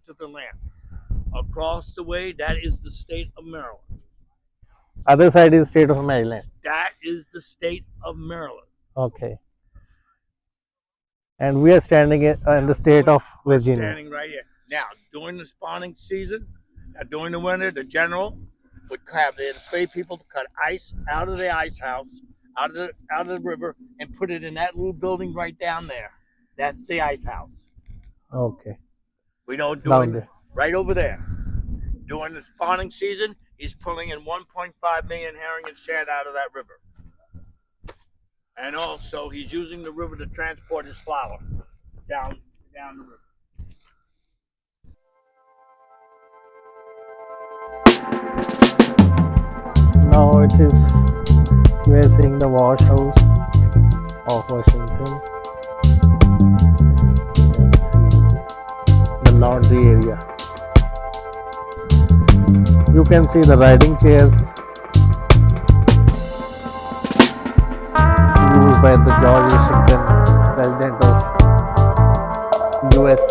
to the land. Across the way, that is the state of Maryland. Other side is state of Maryland. That is the state of Maryland. Okay. And we are standing in the state of Virginia. Standing right here. Now, during the spawning season, during the winter, the general would have the enslaved people to cut ice out of the ice house, out of the river, and put it in that little building right down there. That's the ice house. Okay. We know Down there. right over there. During the spawning season, he's pulling in 1.5 million herring and shad out of that river. And also, he's using the river to transport his flour down the river. Now it is, we are seeing the wash house of Washington. The laundry area. You can see the riding chairs used by the George Washington, President of US.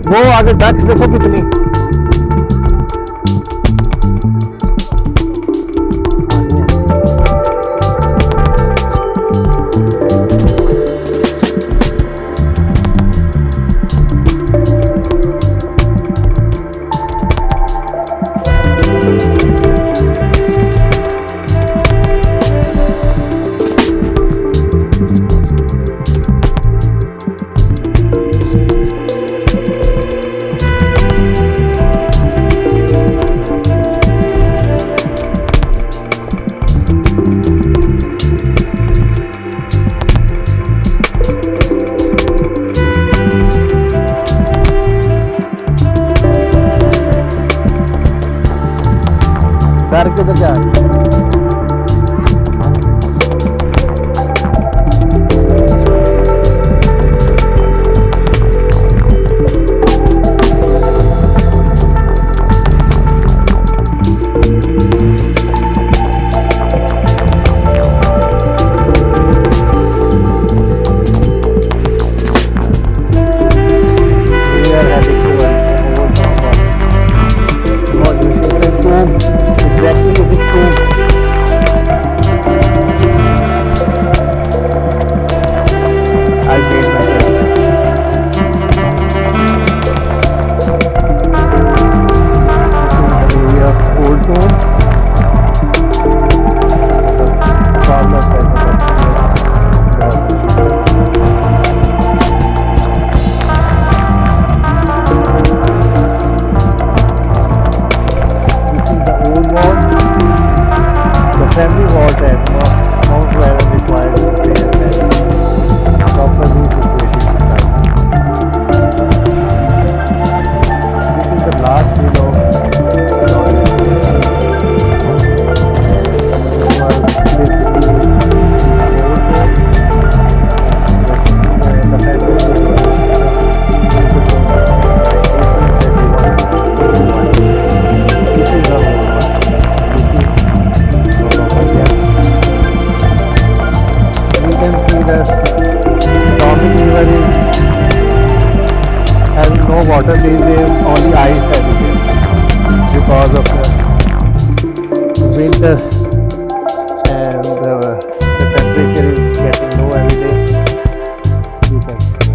वो आगे ducks देखो कितनी घर किधर जा रही है? Water these days, only ice everywhere because of the winter and the temperature is getting low every day. You can see.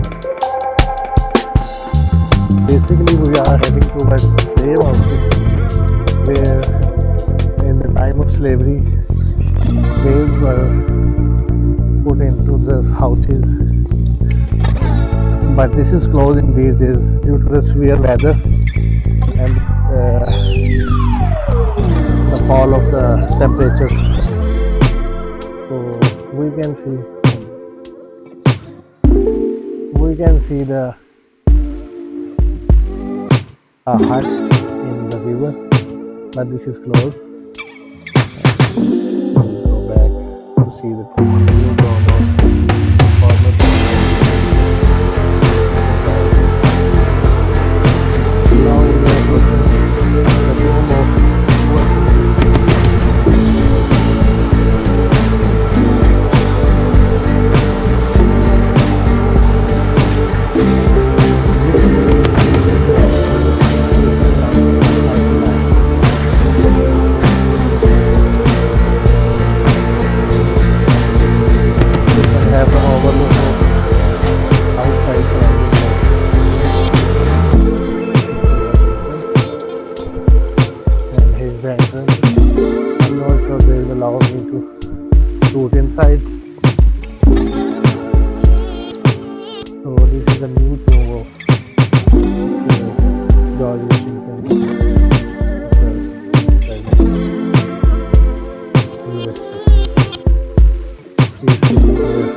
Basically, we are heading towards slave houses, where in the time of slavery, slaves were put into the houses. But this is closing these days due to the severe weather and the fall of the temperatures. So we can see the a hut in the river, but this is closed. Go back to see the new town of former now we are approaching the tomb of have the overlook of outside surrounding and here's the entrance. I'm not sure they will allow me to shoot inside. So this is a new tomb of George Washington, first president USA. He's sitting here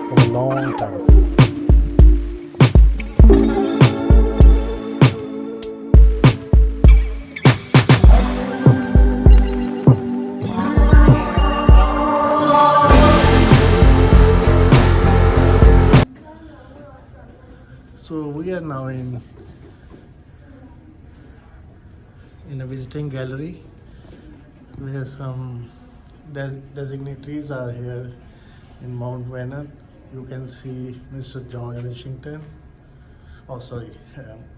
for a long time. So we are now in a visiting gallery where some dignitaries are here in Mount Vernon. You can see Mr. George Washington. Oh, sorry,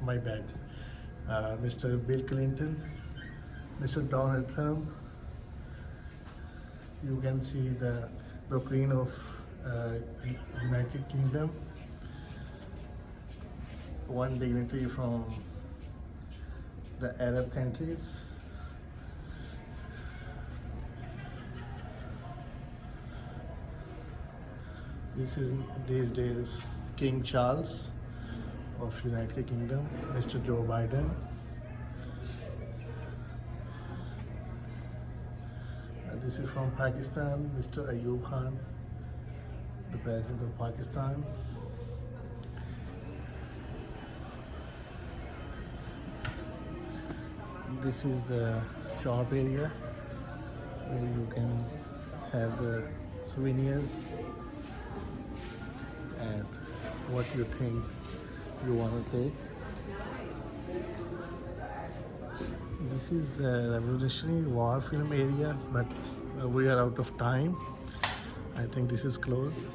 my bad. Mr. Bill Clinton, Mr. Donald Trump. You can see the Queen of United Kingdom. One dignitary from the Arab countries. This is these days King Charles of United Kingdom, Mr. Joe Biden. This is from Pakistan, Mr. Ayub Khan, the President of Pakistan. This is the shop area where you can have the souvenirs and what you think you want to take. This is the Revolutionary War film area, but we are out of time. I think this is closed.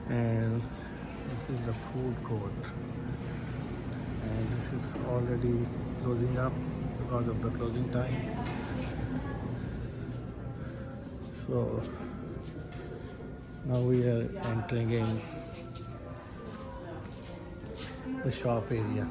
And this is the food court, and this is already closing up because of the closing time. So now we are entering in the shop area.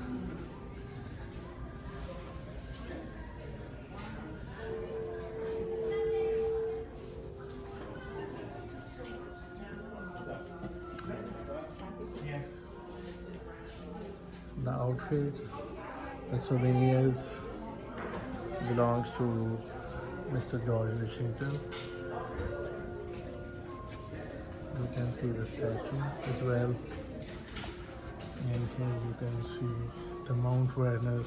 The outfits, the souvenirs belongs to Mr. George Washington. You can see the statue as well, and here you can see the Mount Vernon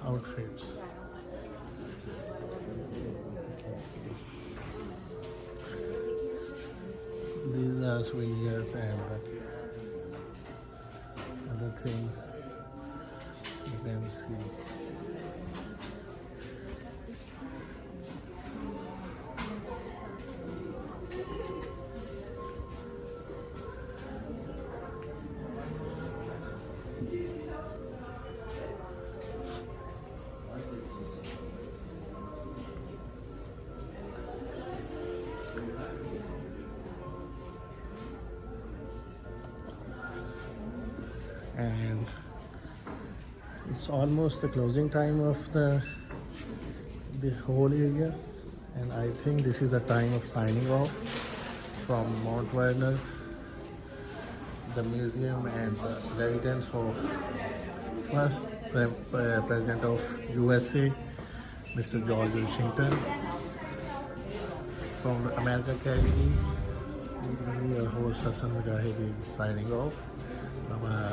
outfits. These are souvenirs and other things you can see. And it's almost the closing time of the whole area, and I think this is a time of signing off from Mount Vernon, the museum and the residence of first President of USA, Mr. George Washington, from the American Academy Your host Hassan Mujahid is signing off. Bye bye.